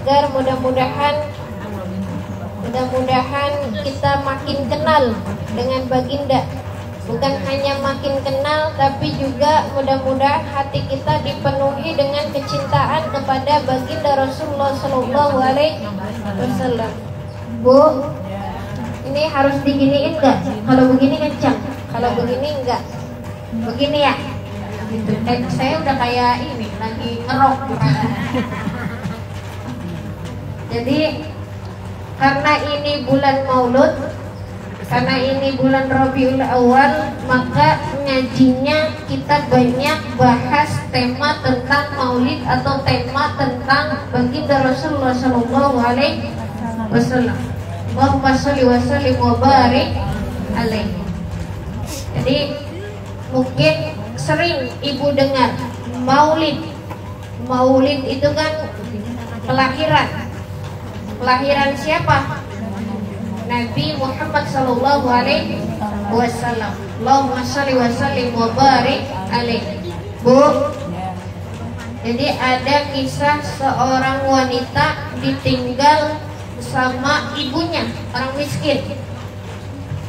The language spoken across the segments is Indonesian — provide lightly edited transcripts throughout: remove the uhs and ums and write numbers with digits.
agar mudah-mudahan kita makin kenal dengan baginda. Bukan hanya makin kenal, tapi juga mudah-mudahan hati kita dipenuhi dengan kecintaan kepada baginda Rasulullah Sallallahu Alaihi Wasallam. Bu, ini harus diginiin nggak? Kalau begini kencang, kalau begini enggak. Begini ya. Gitu. Saya udah kayak ini lagi ngerok. Jadi karena ini bulan Maulud, karena ini bulan Rabiul Awal, maka ngajinya kita banyak bahas tema tentang Maulid atau tema tentang baginda Rasulullah Sallallahu Alaihi Wasallam. Allahumma sholli wa sallim wa barik alaihi. Jadi mungkin sering ibu dengar Maulid. Maulid itu kan kelahiran siapa? Nabi Muhammad Sallallahu Alaihi Wasallam. Allahumma sholli wa sallim wa barik alaihi. Bu, jadi ada kisah seorang wanita ditinggal sama ibunya, orang miskin.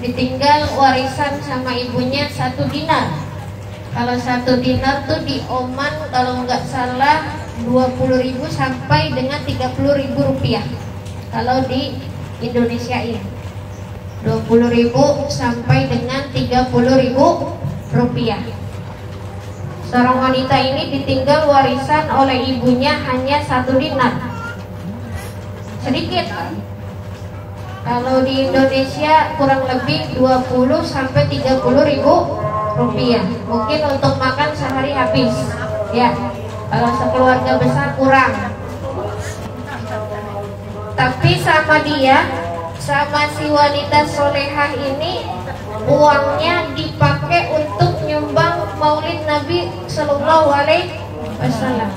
Ditinggal warisan sama ibunya 1 dinar. Kalau 1 dinar tuh di Oman kalau nggak salah 20.000 sampai dengan 30.000 rupiah. Kalau di Indonesia ini 20.000 sampai dengan 30.000 rupiah. Seorang wanita ini ditinggal warisan oleh ibunya hanya 1 dinar. Sedikit. Kalau di Indonesia kurang lebih 20 sampai 30.000 rupiah. Mungkin untuk makan sehari habis. Ya. Kalau sekeluarga besar kurang. Tapi sama si wanita solehah ini uangnya dipakai untuk nyumbang Maulid Nabi Sallallahu Alaihi Wasallam.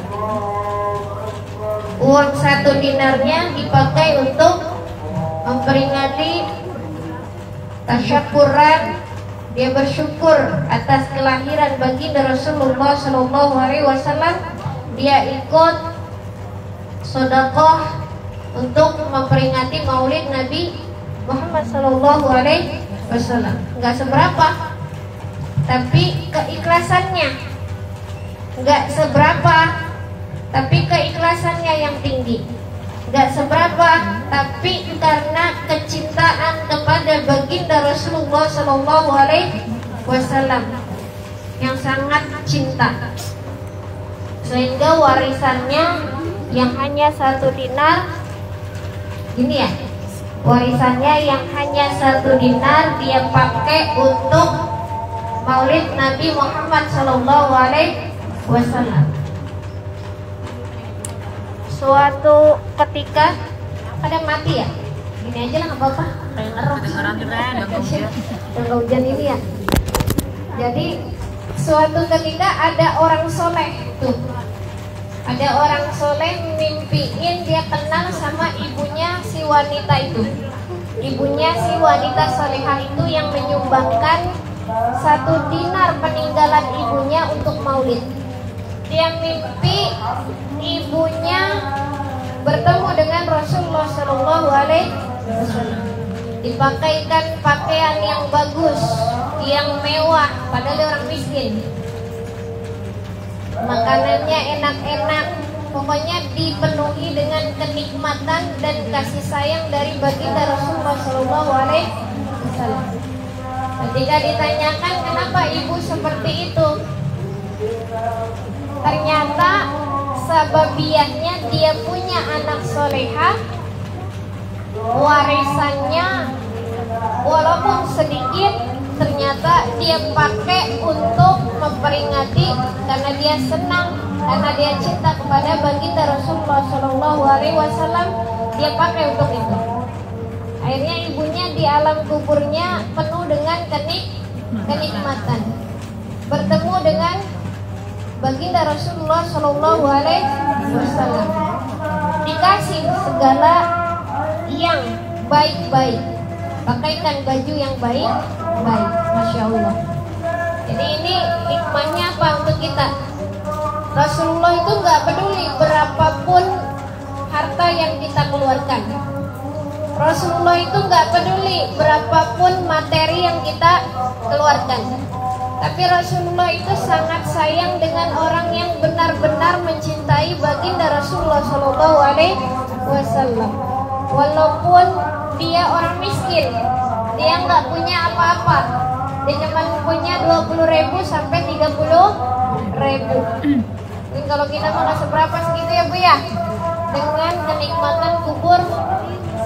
Uang 1 dinarnya dipakai untuk memperingati tasyakuran, dia bersyukur atas kelahiran baginda Rasulullah Sallallahu Alaihi Wasallam. Dia ikut sedekah untuk memperingati Maulid Nabi Muhammad Sallallahu Alaihi Wasallam. Nggak seberapa, tapi keikhlasannya nggak seberapa, tapi keikhlasannya yang tinggi. Nggak seberapa, tapi karena kecintaan kepada baginda Rasulullah Sallallahu Alaihi Wasallam yang sangat cinta, sehingga warisannya yang hanya 1 dinar. Gini ya, warisannya yang hanya 1 dinar dia pakai untuk Maulid Nabi Muhammad Sallallahu Alaihi Wasallam. Suatu ketika ada mati ya, gini aja lah nggak apa-apa, kayak ngerok. Tengah hujan ini ya. Jadi suatu ketika ada orang soleh tuh. Ada orang soleh mimpiin dia kenal sama ibunya si wanita itu. Ibunya si wanita solehah itu yang menyumbangkan 1 dinar peninggalan ibunya untuk Maulid. Dia mimpi ibunya bertemu dengan Rasulullah Sallallahu Alaihi Wasallam. Dipakaikan pakaian yang bagus, yang mewah, padahal dia orang miskin. Makanannya enak-enak, pokoknya dipenuhi dengan kenikmatan dan kasih sayang dari baginda Rasulullah Sallallahu Alaihi Wasallam. Ketika ditanyakan kenapa ibu seperti itu, ternyata sababiahnya dia punya anak solehah, warisannya walaupun sedikit ternyata dia pakai untuk memperingati, karena dia senang, karena dia cinta kepada baginda Rasulullah Shallallahu Alaihi Wasallam, dia pakai untuk itu. Akhirnya ibunya di alam kuburnya penuh dengan kenikmatan, bertemu dengan baginda Rasulullah Shallallahu Alaihi Wasallam, dikasih segala yang baik-baik, pakaikan baju yang baik-baik, Masya Allah. Jadi ini hikmahnya apa untuk kita? Rasulullah itu nggak peduli berapapun harta harta yang kita keluarkan. Rasulullah itu nggak peduli berapapun materi yang kita keluarkan, tapi Rasulullah itu sangat sayang dengan orang yang benar-benar mencintai baginda Rasulullah Shallallahu Alaihi Wasallam. Walaupun dia orang miskin, dia nggak punya apa-apa, dia cuma punya 20.000 sampai 30.000. Dan kalau kita mau nggak seberapa segitu ya Bu ya, dengan kenikmatan kubur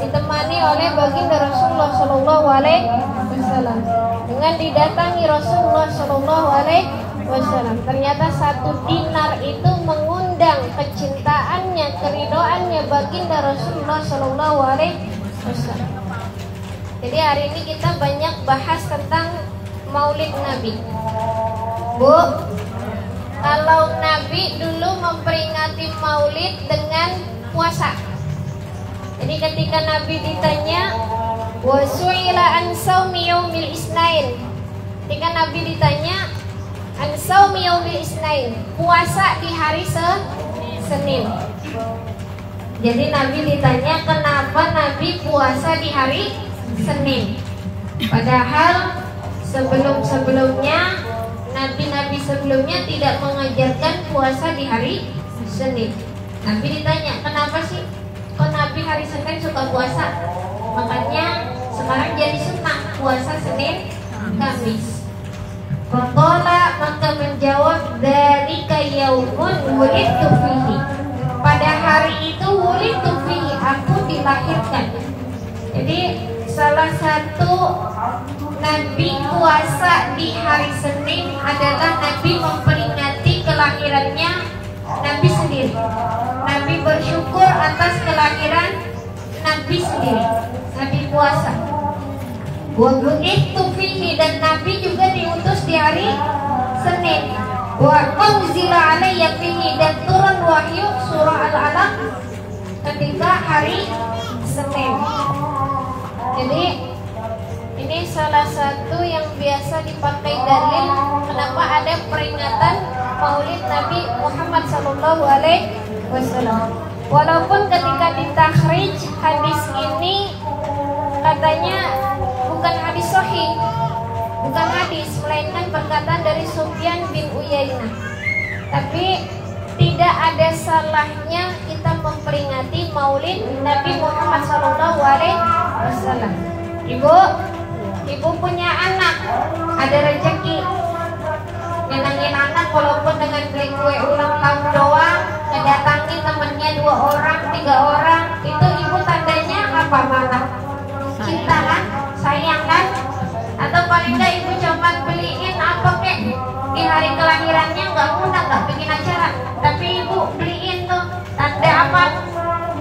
ditemani oleh baginda Rasulullah Shallallahu Alaihi Wasallam, dengan didatangi Rasulullah Shallallahu Alaihi Wasallam. Ternyata 1 dinar itu mengundang kecintaannya, keridoannya baginda Rasulullah Shallallahu Alaihi Wasallam. Jadi hari ini kita banyak bahas tentang Maulid Nabi. Bu, kalau Nabi dulu memperingati Maulid dengan puasa. Jadi ketika Nabi ditanya, wa su'ila an saumi yaumil isnain. Ketika Nabi ditanya an saumi yaumil isnain, puasa di hari Senin. Jadi Nabi ditanya kenapa Nabi puasa di hari Senin. Padahal sebelum-sebelumnya Nabi-Nabi sebelumnya tidak mengajarkan puasa di hari Senin. Nabi ditanya kenapa sih kok Nabi hari Senin suka puasa? Makanya sekarang jadi sunnah puasa Senin Kamis. Faqala, maka menjawab dzalika yaumun wulidtu fihi. Pada hari itu wulidtu fihi, aku dilahirkan. Jadi salah satu Nabi puasa di hari Senin adalah Nabi memperingati kelahirannya Nabi sendiri. Nabi bersyukur atas kelahiran Nabi sendiri. Nabi puasa. Wa bu'ithtu fihi, dan Nabi juga diutus di hari Senin. Wa unzila alayya fihi, dan turun wahyu surah Al-Alaq ketika hari Senin. Jadi ini salah satu yang biasa dipakai dalil kenapa ada peringatan Maulid Nabi Muhammad Sallallahu Alaihi Wasallam. Walaupun ketika ditakhrij hadis ini katanya bukan hadis sahih, bukan hadis, melainkan perkataan dari Sufyan bin Uyainah. Tapi tidak ada salahnya kita memperingati Maulid Nabi Muhammad Sallallahu Alaihi Wasallam. Ibu punya anak, ada rezeki, nyenengin anak walaupun dengan beli kue ulang tahun doang, ngedatangi temennya 2 orang, 3 orang, itu ibu tandanya apa mana? Cinta kan, sayang kan? Atau paling nggak ibu coba beliin apa kek di hari kelahirannya, nggak ngundang, nggak bikin acara, tapi ibu beliin tuh tanda apa?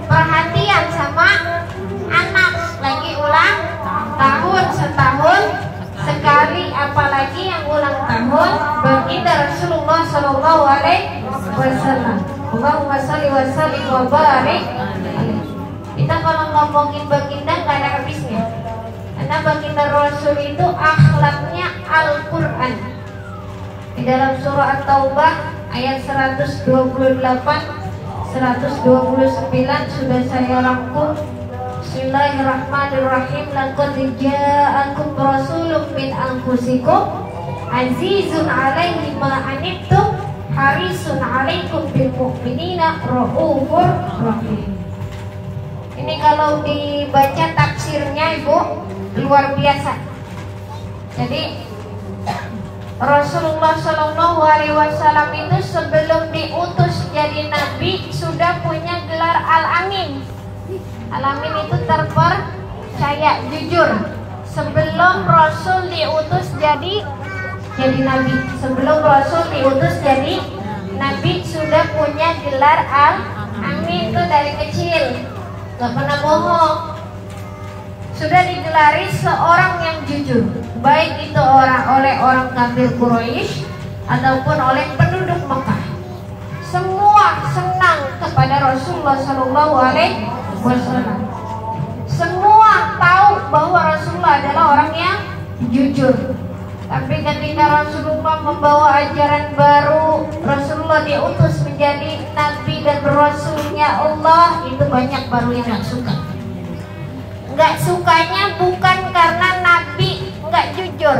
Perhatian sama anak, lagi ulang tahun setahun sekali, apalagi yang ulang tahun baginda Rasulullah Shallallahu Alaihi Wasallam. Allahumma sholli wa sallim wa barik. Kita kalau ngomongin baginda nggak ada habisnya, karena baginda Rasul itu akhlaknya Al-Quran. Di dalam surah At-Taubah ayat 128, 129 sudah saya rangkum. Bismillahirrahmanirrahim. Laqad ja'akum rasulun min anfusikum azizun 'alaihi ma anittum harisun 'alaikum bil mu'minina raufur rahim. Ini kalau dibaca tafsirnya Ibu luar biasa. Jadi Rasulullah Shallallahu Alaihi Wasallam itu sebelum diutus jadi nabi sudah punya gelar Al-Amin. Al-Amin itu terpercaya, jujur. Sebelum Rasul diutus jadi nabi, sebelum Rasul diutus jadi nabi sudah punya gelar Al-Amin itu dari kecil, gak pernah bohong. Sudah digelari seorang yang jujur, baik itu oleh orang kafir Quraisy ataupun oleh penduduk Mekah. Semua senang kepada Rasulullah Shallallahu Alaihi Wasallam. Semua tahu bahwa Rasulullah adalah orang yang jujur. Tapi ketika Rasulullah membawa ajaran baru, Rasulullah diutus menjadi nabi dan Rasulnya Allah, itu banyak baru yang nggak suka. Nggak sukanya bukan karena Nabi nggak jujur,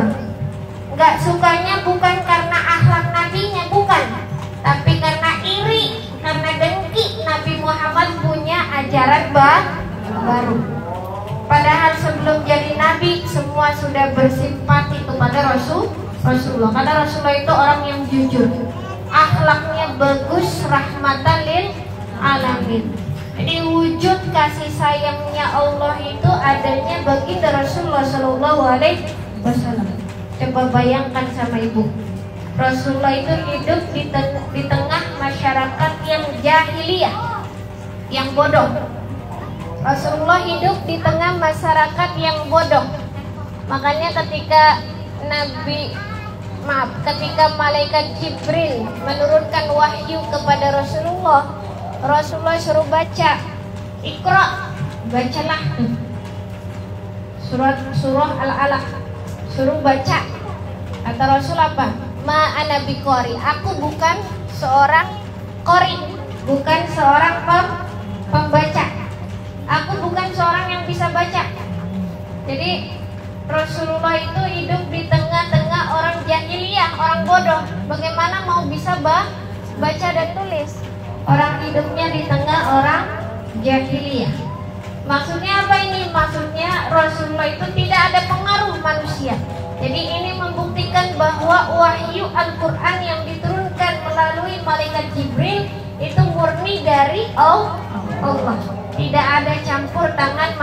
nggak sukanya bukan karena akhlak Nabinya, bukan, tapi karena iri, karena dengki Nabi Muhammad punya ajaran baru. Padahal sebelum jadi Nabi semua sudah bersimpati kepada Rasulullah. Karena Rasulullah itu orang yang jujur, akhlaknya bagus, rahmatan lil alamin. Jadi wujud kasih sayangnya Allah itu adanya baginda Rasulullah Shallallahu Alaihi Wasallam. Coba bayangkan sama ibu, Rasulullah itu hidup di tengah masyarakat yang jahiliyah, yang bodoh. Rasulullah hidup di tengah masyarakat yang bodoh. Makanya ketika ketika malaikat Jibril menurunkan wahyu kepada Rasulullah, Rasulullah suruh baca, Iqra, bacalah surah Al-Alaq, suruh baca. Kata Rasul apa? Ma ana biqori, aku bukan seorang qori, bukan seorang pembaca. Aku bukan seorang yang bisa baca. Jadi Rasulullah itu hidup di tengah-tengah orang jahiliyah, orang bodoh. Bagaimana mau bisa baca dan tulis? Orang hidupnya di tengah orang jahiliyah. Maksudnya apa ini? Maksudnya Rasulullah itu tidak ada pengaruh manusia. Jadi ini membuktikan bahwa wahyu Al-Quran yang diturunkan melalui malaikat Jibril itu murni dari Allah. Tidak ada campur tangan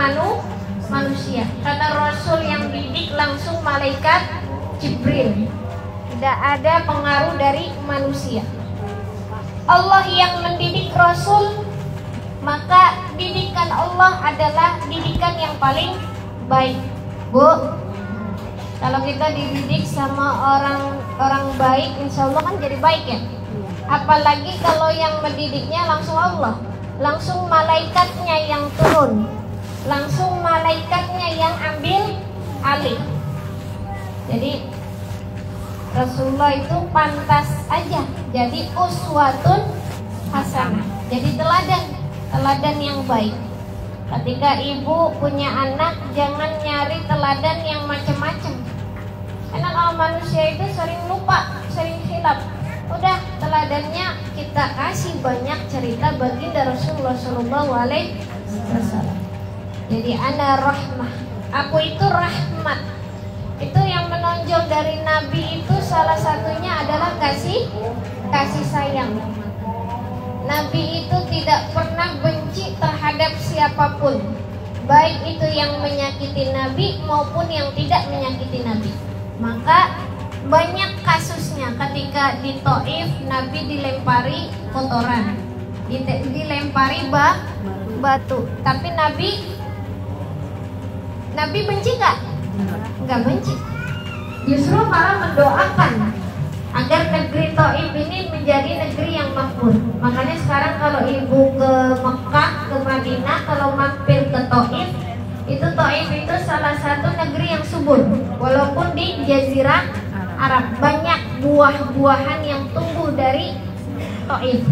manusia. Karena Rasul yang didik langsung malaikat Jibril. Tidak ada pengaruh dari manusia. Allah yang mendidik Rasul, maka didikan Allah adalah didikan yang paling baik. Bu, kalau kita dididik sama orang baik, insya Allah kan jadi baik ya. Apalagi kalau yang mendidiknya langsung Allah, langsung malaikatnya yang turun, langsung malaikatnya yang ambil alih. Jadi Rasulullah itu pantas aja jadi uswatun hasanah, jadi teladan yang baik. Ketika ibu punya anak, jangan nyari teladan yang macam-macam. Karena kalau manusia itu sering lupa, sering hilaf. Udah, teladannya kita kasih banyak cerita baginda Rasulullah Shallallahu Alaihi Wasallam. Jadi ana rahmah, aku itu rahmat. Itu yang menonjol dari Nabi itu salah satunya adalah kasih sayang. Nabi itu tidak pernah benci terhadap siapapun, baik itu yang menyakiti Nabi maupun yang tidak menyakiti Nabi. Maka banyak kasusnya ketika di Taif Nabi dilempari kotoran, dilempari batu, tapi Nabi benci gak? Enggak benci. Justru malah mendoakan agar negeri Taif ini menjadi negeri yang makmur. Makanya sekarang kalau ibu ke Mekah, ke Madinah, kalau mampir ke Taif, itu Taif itu salah satu negeri yang subur. Walaupun di Jazirah Arab, banyak buah-buahan yang tumbuh dari Taif.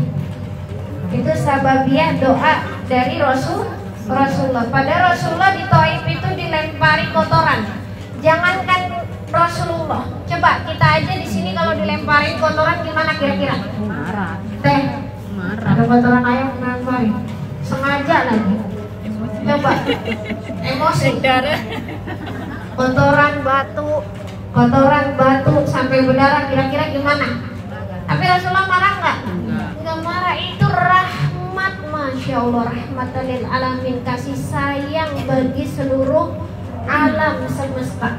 Itu sababiah doa dari Rasulullah. Pada Rasulullah di Taif itu dilempari kotoran. Jangankan Rasulullah, coba kita aja di sini kalau dilemparin kotoran gimana kira-kira? Marah. Teh, marah. Ada kotoran ayam dilemparin, sengaja lagi. Coba, emosi. Kotoran batu sampai berdarah, kira-kira gimana? Tapi Rasulullah marah nggak? Nggak marah. Itu rahmat, masya Allah, rahmatan lil alamin, kasih sayang bagi seluruh alam semesta.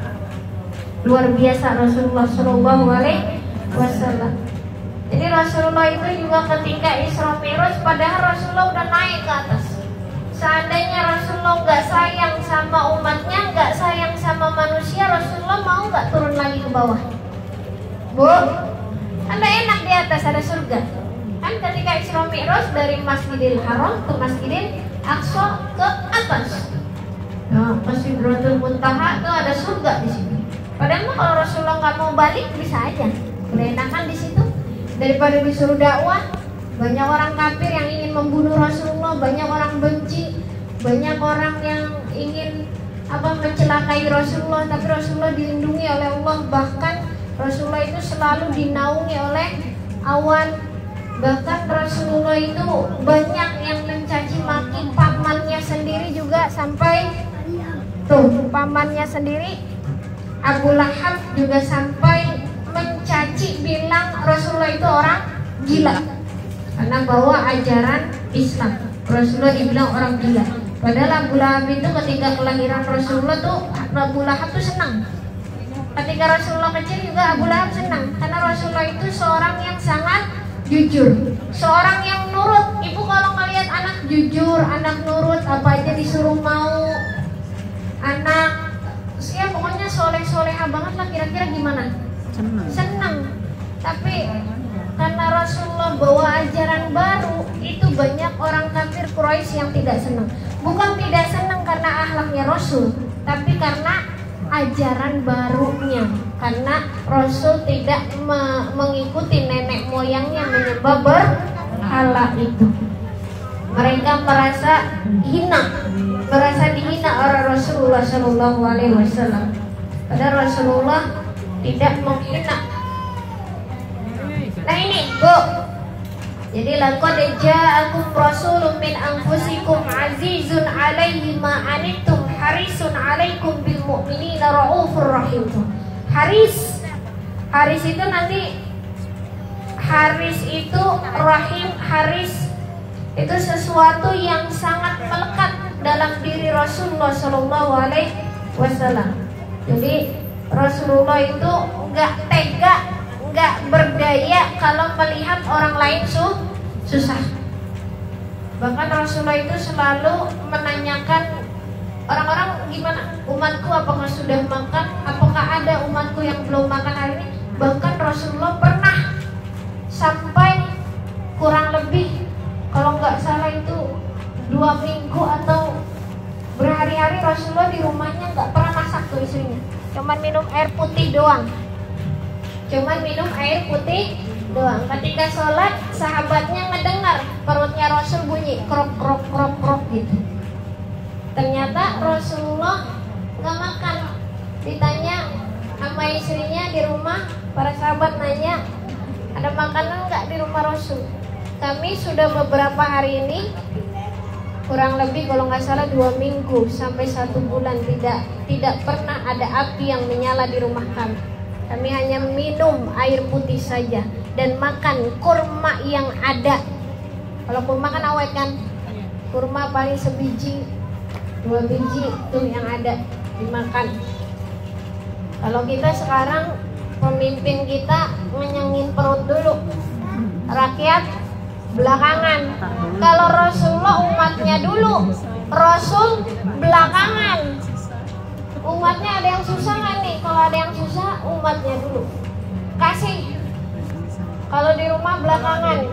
Luar biasa Rasulullah Shallallahu Alaihi Wasallam. Jadi Rasulullah itu juga ketika Isra Mi'raj, padahal Rasulullah udah naik ke atas. Seandainya Rasulullah nggak sayang sama umatnya, nggak sayang sama manusia, Rasulullah mau nggak turun lagi ke bawah? Bu, anda enak di atas, ada surga. Kan ketika Isra Mi'raj dari Masjidil Haram ke Masjidil Aqsa ke atas. Nah, ke Sidratul Muntaha itu ada surga di sini. Padahal kalau Rasulullah nggak mau balik bisa aja, boleh enakan di situ daripada disuruh dakwah Banyak orang kafir yang ingin membunuh Rasulullah, banyak orang benci, banyak orang yang ingin mencelakai Rasulullah, tapi Rasulullah dilindungi oleh Allah. Bahkan Rasulullah itu selalu dinaungi oleh awan. Bahkan Rasulullah itu banyak yang mencaci maki pamannya sendiri juga, sampai pamannya sendiri Abu Lahab juga sampai mencaci, bilang Rasulullah itu orang gila karena bawa ajaran Islam. Rasulullah dibilang orang gila. Padahal Abu Lahab itu ketika kelahiran Rasulullah tuh, Abu Lahab tuh senang. Ketika Rasulullah kecil juga Abu Lahab senang, karena Rasulullah itu seorang yang sangat jujur, seorang yang nurut. Ibu kalau ngelihat anak jujur, anak nurut, apa aja disuruh mau, anak ya pokoknya soleh-soleha banget lah, kira-kira gimana? Senang. Tapi karena Rasulullah bawa ajaran baru, itu banyak orang kafir Quraisy yang tidak senang. Bukan tidak senang karena akhlaknya Rasul, tapi karena ajaran barunya, karena Rasul tidak mengikuti nenek moyangnya menyembah berhala itu. Mereka merasa dihina oleh Rasulullah Shallallahu Alaihi Wasallam. Padahal Rasulullah tidak menghina. Nah ini Bu, jadi laqad ja'akum rasulun min anfusikum azizun 'alaihi ma anittum harisun 'alaikum bil mu'minina raufur rahim. Haris itu nanti, haris itu rahim, haris itu sesuatu yang sangat melekat dalam diri Rasulullah Shallallahu Alaihi Wasallam. Jadi Rasulullah itu nggak tega, nggak berdaya kalau melihat orang lain susah. Bahkan Rasulullah itu selalu menanyakan orang-orang, gimana umatku, apakah sudah makan, apakah ada umatku yang belum makan hari ini. Bahkan Rasulullah pernah sampai kurang lebih, kalau nggak salah itu 2 minggu atau berhari-hari Rasulullah di rumahnya nggak pernah masak tuh istrinya, cuman minum air putih doang. Ketika sholat, sahabatnya ngedengar perutnya Rasul bunyi krok krok krok krok gitu. Ternyata Rasulullah nggak makan. Ditanya sama istrinya di rumah, para sahabat nanya, ada makanan nggak di rumah Rasul? Kami sudah beberapa hari ini, kurang lebih kalau nggak salah 2 minggu sampai 1 bulan tidak pernah ada api yang menyala di rumah kami. Kami hanya minum air putih saja dan makan kurma yang ada. Kalau kurma kan awet kan, kurma paling sebiji 2 biji tuh yang ada dimakan. Kalau kita sekarang, pemimpin kita ngenyangin perut dulu, rakyat belakangan. Kalau Rasulullah umatnya dulu, Rasul belakangan. Umatnya ada yang susah nggak nih? Kalau ada yang susah, umatnya dulu kasih. Kalau di rumah belakangan,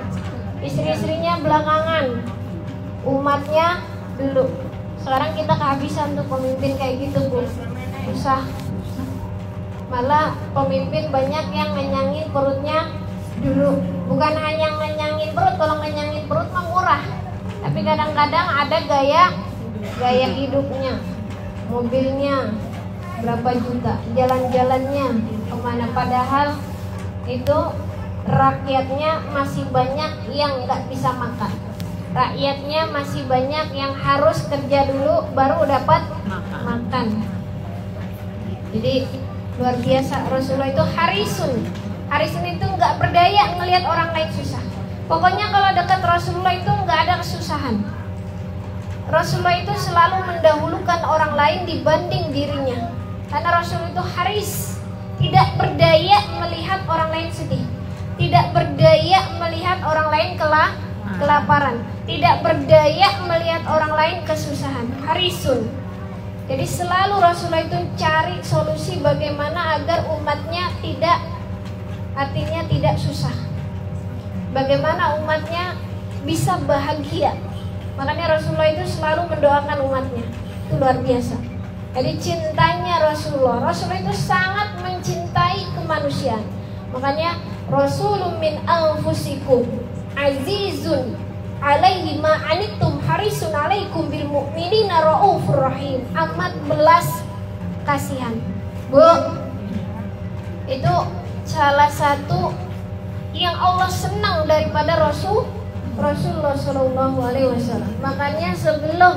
istri-istrinya belakangan, umatnya dulu. Sekarang kita kehabisan tuh pemimpin kayak gitu Bu, susah. Malah pemimpin banyak yang ngenyangin perutnya dulu. Bukan hanya ngenyangin perut, kalau ngenyangin perut mah murah, tapi kadang-kadang ada gaya hidupnya, mobilnya berapa juta, jalan-jalannya kemana, padahal itu rakyatnya masih banyak yang nggak bisa makan. Rakyatnya masih banyak yang harus kerja dulu baru dapat makan. Jadi luar biasa Rasulullah itu harisun. Harisun itu nggak berdaya ngelihat orang lain susah. Pokoknya kalau dekat Rasulullah itu nggak ada kesusahan. Rasulullah itu selalu mendahulukan orang lain dibanding dirinya. Karena Rasul itu haris, tidak berdaya melihat orang lain sedih, tidak berdaya melihat orang lain kelaparan, tidak berdaya melihat orang lain kesusahan. Harisun. Jadi selalu Rasulullah itu cari solusi bagaimana agar umatnya tidak susah. Bagaimana umatnya bisa bahagia. Makanya Rasulullah itu selalu mendoakan umatnya. Itu luar biasa. Jadi cintanya Rasulullah itu sangat mencintai kemanusiaan. Makanya Rasulun min anfusikum azizun alaihi ma anittum harisun alaikum bil mu'minina raufur rahim. Amat belas kasihan. Bu, itu salah satu yang Allah senang daripada Rasulullah Shallallahu Alaihi Wasallam. Makanya sebelum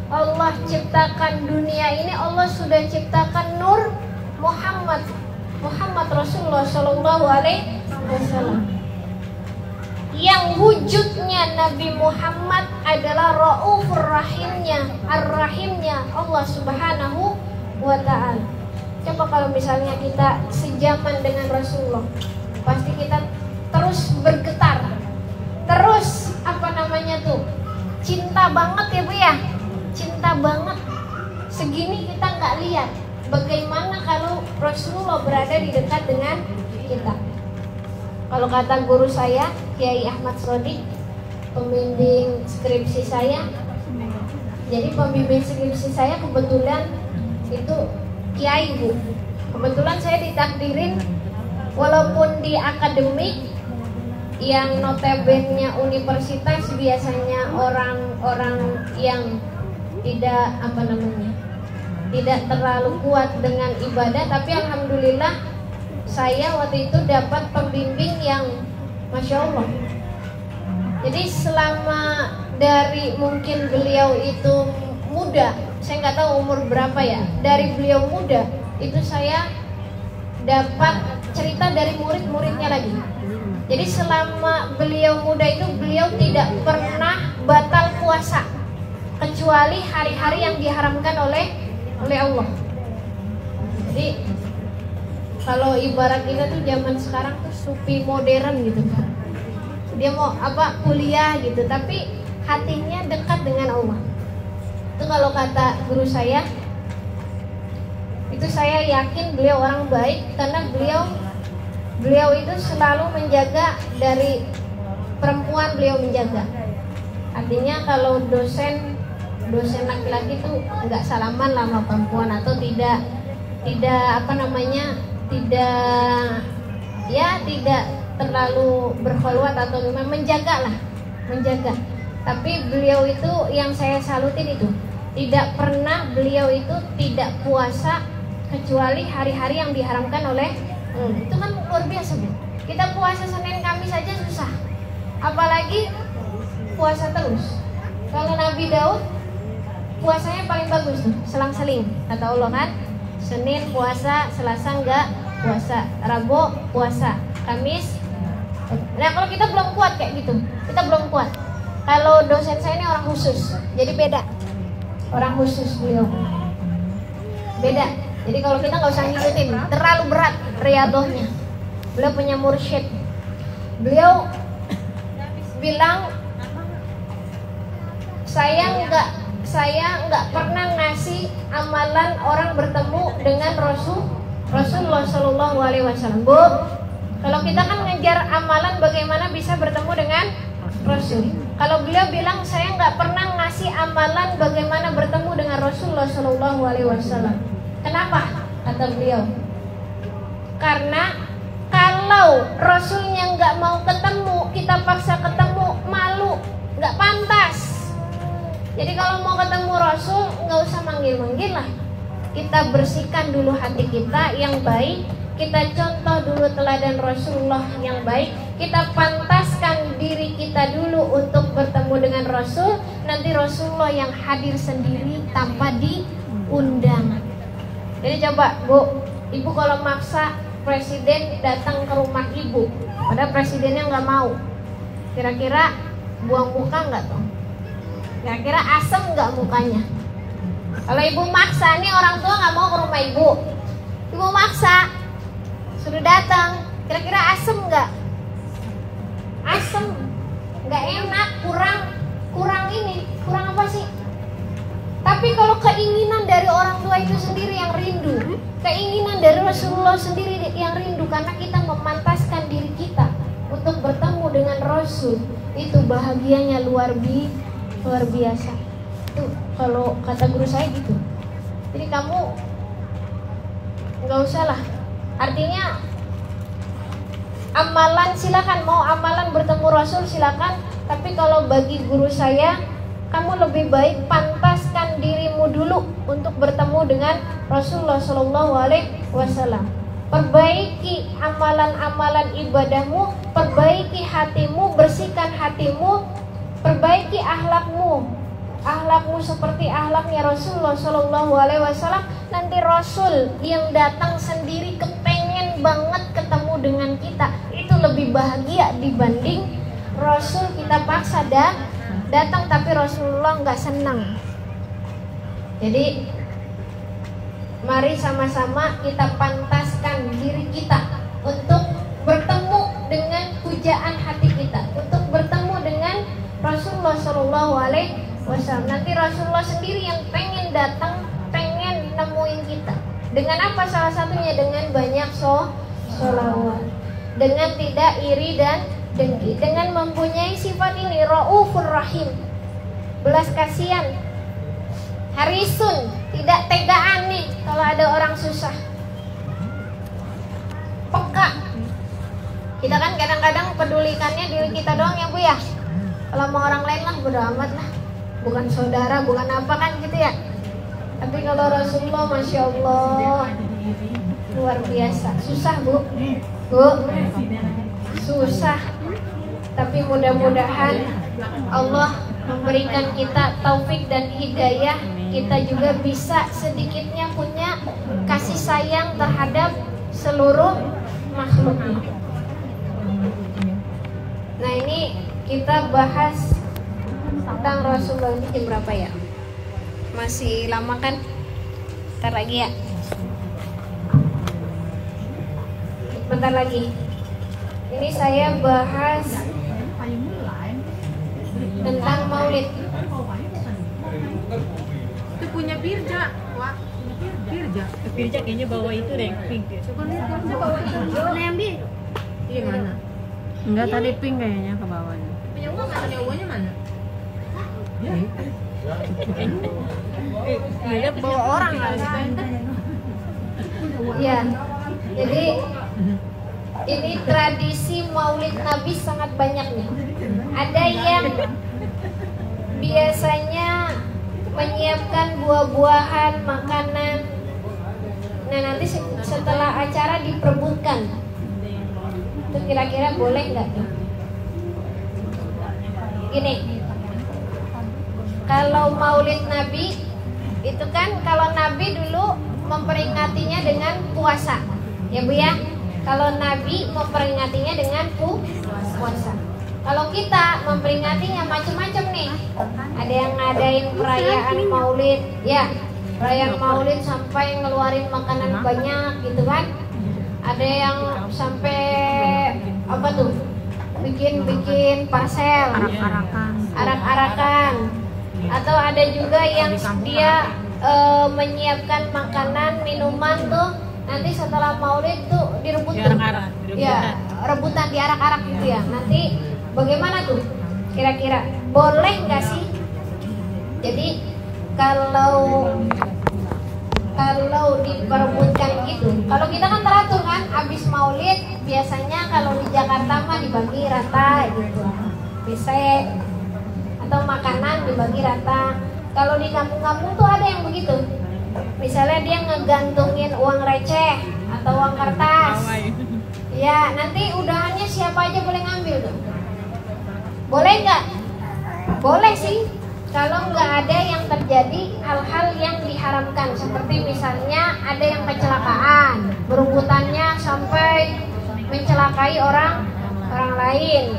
Allah ciptakan dunia ini, Allah sudah ciptakan Nur Muhammad Rasulullah Shallallahu Alaihi Wasallam. Yang wujudnya Nabi Muhammad adalah Raufur Rahimnya, Ar-Rahimnya Allah Subhanahu wa Ta'ala. Coba kalau misalnya kita sejaman dengan Rasulullah, pasti kita terus bergetar, terus cinta banget ya Bu ya, cinta banget. Segini kita nggak lihat. Bagaimana kalau Rasulullah berada di dekat dengan kita? Kalau kata guru saya, Kiai Ahmad Sodik, pembimbing skripsi saya. Jadi pembimbing skripsi saya kebetulan itu Kiai Bu. Kebetulan saya ditakdirin walaupun di akademik yang notabene universitas biasanya orang-orang yang tidak tidak terlalu kuat dengan ibadah, tapi alhamdulillah saya waktu itu dapat pembimbing yang Masya Allah. Jadi selama dari mungkin beliau itu muda, saya nggak tahu umur berapa ya, dari beliau muda itu saya dapat cerita dari murid-muridnya lagi. Jadi selama beliau muda itu beliau tidak pernah batal puasa kecuali hari-hari yang diharamkan oleh Allah. Jadi kalau ibarat kita tuh zaman sekarang tuh supi modern gitu kan. Dia mau kuliah gitu, tapi hatinya dekat dengan Allah. Itu kalau kata guru saya, itu saya yakin beliau orang baik karena beliau itu selalu menjaga dari perempuan, beliau menjaga. Artinya kalau dosen laki-laki itu nggak salaman lah sama perempuan atau tidak terlalu berkhulwat atau menjaga. Tapi beliau itu yang saya salutin itu tidak pernah beliau itu tidak puasa kecuali hari-hari yang diharamkan oleh itu kan luar biasa Bu. Kita puasa Senin Kamis saja susah, apalagi puasa terus. Kalau Nabi Daud puasanya paling bagus tuh, selang-seling kata Allah kan. Senin puasa, Selasa enggak puasa, Rabu puasa, Kamis. Nah kalau kita belum kuat kayak gitu, kita belum kuat. Kalau dosen saya ini orang khusus, jadi beda. Orang khusus beliau beda. Jadi kalau kita nggak usah ngikutin, terlalu berat riadohnya. Beliau punya mursyid. Beliau bilang saya nggak pernah ngasih amalan orang bertemu dengan Rasulullah Shallallahu Alaihi Wasallam. Bu, kalau kita kan ngejar amalan bagaimana bisa bertemu dengan Rasul. Kalau beliau bilang saya nggak pernah ngasih amalan bagaimana bertemu dengan Rasulullah Shallallahu Alaihi Wasallam. Kenapa? Kata beliau. Karena kalau Rasulnya nggak mau ketemu, kita paksa ketemu, malu, nggak pantas. Jadi kalau mau ketemu Rasul, nggak usah manggil-manggil lah. Kita bersihkan dulu hati kita yang baik. Kita contoh dulu teladan Rasulullah yang baik. Kita pantaskan diri kita dulu untuk bertemu dengan Rasul. Nanti Rasulullah yang hadir sendiri tanpa diundang. Jadi coba Bu, Ibu kalau maksa presiden datang ke rumah Ibu, padahal presidennya nggak mau, kira-kira buang muka nggak tuh? Kira-kira asem nggak mukanya? Kalau Ibu maksa, nih orang tua nggak mau ke rumah Ibu maksa, suruh datang, kira-kira asem nggak? Asem, nggak enak, kurang apa sih? Tapi kalau keinginan dari orang tua itu sendiri yang rindu, keinginan dari Rasulullah sendiri yang rindu, karena kita memantaskan diri kita untuk bertemu dengan Rasul, itu bahagianya luar biasa. Itu kalau kata guru saya gitu. Jadi kamu nggak usah lah. Artinya amalan silakan, mau amalan bertemu Rasul silakan, tapi kalau bagi guru saya, kamu lebih baik pantaskan dirimu dulu untuk bertemu dengan Rasulullah Shallallahu Alaihi Wasallam. Perbaiki amalan-amalan ibadahmu, perbaiki hatimu, bersihkan hatimu, perbaiki akhlakmu. Akhlakmu seperti akhlaknya Rasulullah Shallallahu Alaihi Wasallam. Nanti Rasul yang datang sendiri kepengen banget ketemu dengan kita, itu lebih bahagia dibanding Rasul kita paksa datang tapi Rasulullah nggak senang. Jadi mari sama-sama kita pantaskan diri kita untuk bertemu dengan pujaan hati kita, untuk bertemu dengan Rasulullah Shallallahu Alaihi Wasallam. Nanti Rasulullah sendiri yang pengen datang, pengen nemuin kita. Dengan apa? Salah satunya dengan banyak sholawat, dengan tidak iri dan dengki, dengan mempunyai sifat ini, Raufur Rahim, belas kasihan, harisun, tidak tegaan nih kalau ada orang susah, peka. Kita kan kadang-kadang pedulikannya diri kita doang ya Bu ya. Kalau mau orang lain lah bodo amat lah, bukan saudara, bukan apa kan gitu ya. Tapi kalau Rasulullah, Masya Allah, luar biasa. Susah Bu, susah. Tapi mudah-mudahan Allah memberikan kita taufik dan hidayah, kita juga bisa sedikitnya punya kasih sayang terhadap seluruh makhluk. Nah ini kita bahas tentang Rasulullah. Ini jam berapa ya? Masih lama kan? Bentar lagi ya. Bentar lagi. Ini saya bahas tentang maulid. Itu punya Birja, Wak. Birja kayaknya bawa itu deh, pink. Coba lihat, bawa hijau. Ambil. Iya mana? Enggak, tadi pink kayaknya ke bawahnya. Punya uang mana? Punya uangnya mana? Dia bawa orang lah. Ya, jadi ini tradisi maulid Nabi sangat banyak nih. Ada yang biasanya menyiapkan buah-buahan, makanan. Nah nanti setelah acara diperebutkan. Itu kira-kira boleh nggak tuh? Gini, kalau maulid Nabi itu kan kalau Nabi dulu memperingatinya dengan puasa, ya Bu ya. Kalau Nabi memperingatinya dengan puasa. Kalau kita memperingatinya macam-macam nih. Ada yang ngadain perayaan maulid, ya. Perayaan maulid sampai ngeluarin makanan banyak gitu kan. Ada yang sampai apa tuh? Bikin parcel, arak-arakan. Atau ada juga yang dia menyiapkan makanan, minuman tuh nanti setelah maulid tuh direbut tuh. Ya, rebutan diarak-arak gitu ya. Nanti bagaimana tuh? Kira-kira boleh nggak sih? Jadi kalau diperebutkan gitu, kalau kita kan teratur kan, abis maulid biasanya kalau di Jakarta mah dibagi rata gitu, besek atau makanan dibagi rata. Kalau di kampung-kampung tuh ada yang begitu. Misalnya dia ngegantungin uang receh atau uang kertas. Ya, nanti udahannya siapa aja boleh ngambil tuh. Boleh nggak? Boleh sih. Kalau nggak ada yang terjadi hal-hal yang diharamkan, seperti misalnya ada yang kecelakaan, berebutannya sampai mencelakai orang lain.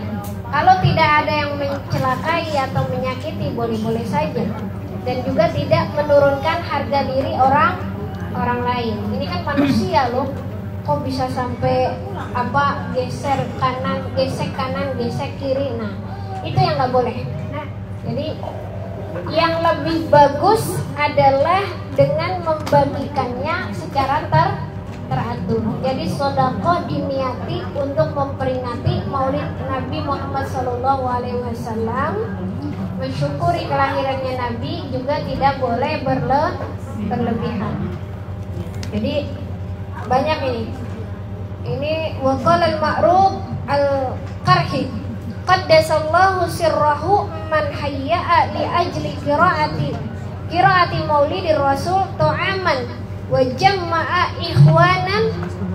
Kalau tidak ada yang mencelakai atau menyakiti, boleh-boleh saja. Dan juga tidak menurunkan harga diri orang lain. Ini kan manusia loh. Kok bisa sampai gesek kanan, gesek kiri. Nah, itu yang nggak boleh. Nah, jadi yang lebih bagus adalah dengan membagikannya secara teratur. Jadi sedekah diniati untuk memperingati Maulid Nabi Muhammad SAW, mensyukuri kelahirannya Nabi, juga tidak boleh berlebihan. Jadi banyak ini waqalal ma'ruf al-qarhi qaddasallahu sirrahu man hayya'a li ajli qiraati maulidir rasul ta'aman wa jamma'a ikhwanan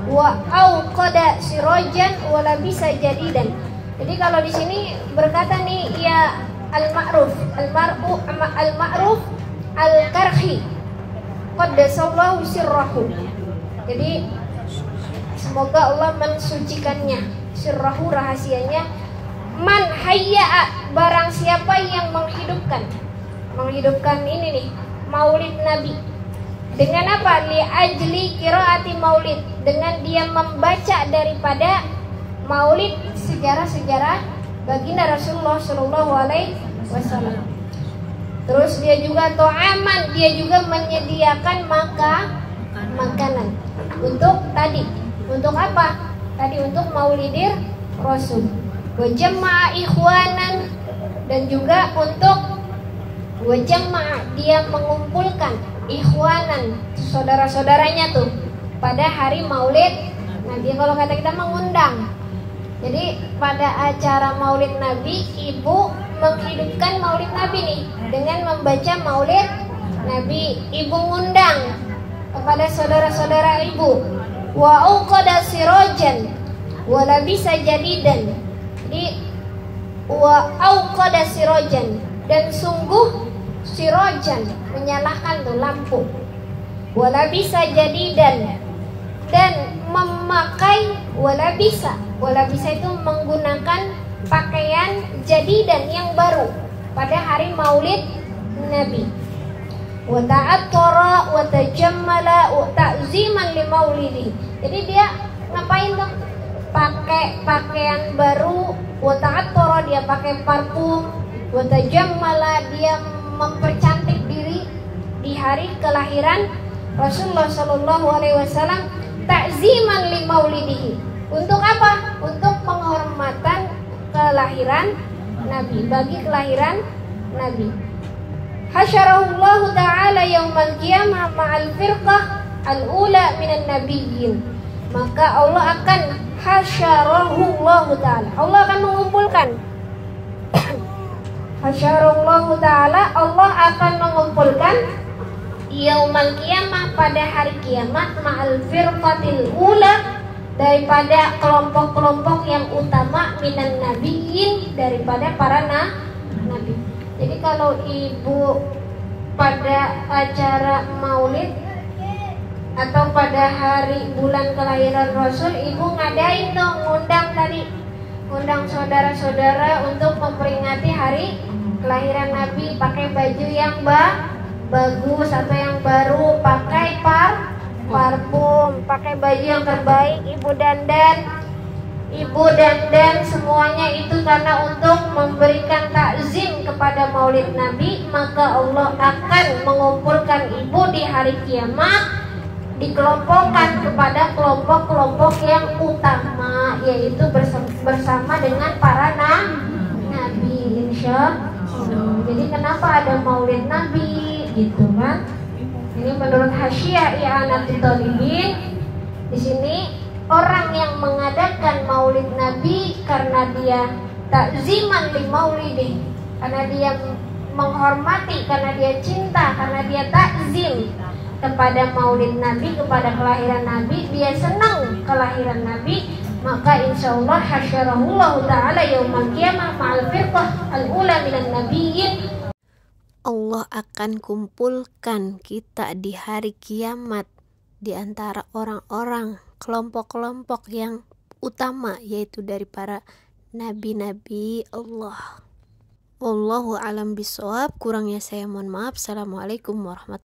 wa auqada sirajan wa labisa jadidan. Jadi kalau di sini berkata nih ya al-ma'ruf al-qarhi qaddasallahu sirrahu. Jadi semoga Allah mensucikannya, sirrahu rahasianya. Man hayya'a, barang siapa yang menghidupkan ini nih maulid Nabi. Dengan apa? Li ajli qiraati maulid, dengan dia membaca daripada maulid sejarah-sejarah baginda Rasulullah Shallallahu Alaihi Wasallam. Terus dia juga to'aman, dia juga menyediakan makanan untuk apa? Tadi untuk maulidir Rasul. Wajama'a ikhwanan, dan juga untuk wajama'a, dia mengumpulkan ikhwanan, saudara-saudaranya tuh pada hari maulid Nabi. Kalau kata kita mengundang. Jadi pada acara maulid Nabi, ibu menghidupkan maulid Nabi nih dengan membaca maulid Nabi. Ibu ngundang kepada saudara-saudara ibu. Wa uqada sirajan wa labisa jadidan. Jadi wa auqada sirajan, dan sungguh sirajan menyalakan tuh lampu. Wala bisa jadidan, dan memakai wala bisa itu menggunakan pakaian jadidan yang baru pada hari maulid Nabi. Wa ta'attara wa tajammala wa ta'ziman li maulidi. Jadi dia ngapain tuh? Pakai pakaian baru, wa ta'attara, dia pakai parfum, wa tajammala, dia mempercantik diri di hari kelahiran Rasulullah Shallallahu Alaihi Wasallam, ta'ziman li maulidihi. Untuk apa? Untuk penghormatan kelahiran Nabi, bagi kelahiran Nabi. Hasyarahullahu ta'ala yaumal qiyamah ma'al firqah al-ula minan nabiyyin. Maka Allah akan hasyarahullahu ta'ala, Allah akan mengumpulkan hasyarahullahu ta'ala, Allah akan mengumpulkan yaumal qiyamah, pada hari kiamat, ma'al firqatil ula, daripada kelompok-kelompok yang utama, minan nabiyyin, daripada para nabi. Jadi kalau ibu pada acara maulid atau pada hari bulan kelahiran Rasul, ibu ngadain tuh, ngundang saudara-saudara untuk memperingati hari kelahiran Nabi, pakai baju yang bagus atau yang baru, pakai parfum, pakai baju yang terbaik, ibu dandan semuanya itu karena untuk memberikan takzim kepada maulid Nabi. Maka Allah akan mengumpulkan ibu di hari kiamat, dikelompokkan kepada kelompok-kelompok yang utama, yaitu bersama dengan para nabi, insya Allah. Jadi kenapa ada maulid Nabi gitu kan? Ini menurut Hasyiah I'anatul Thalibin. Di sini orang yang mengadakan maulid Nabi karena dia takziman li maulidi, karena dia menghormati, karena dia cinta, karena dia takzim kepada maulid Nabi, kepada kelahiran Nabi, dia senang kelahiran Nabi, maka insya Allah hasyarahullahu ta'ala yaumal qiyamah ma'al firqah al-ula minan nabiyyin. Allah akan kumpulkan kita di hari kiamat di antara orang-orang, kelompok-kelompok yang utama, yaitu dari para nabi-nabi Allah. Wallahu alam bisawab. Kurangnya saya mohon maaf. Assalamualaikum warahmatullahi wabarakatuh.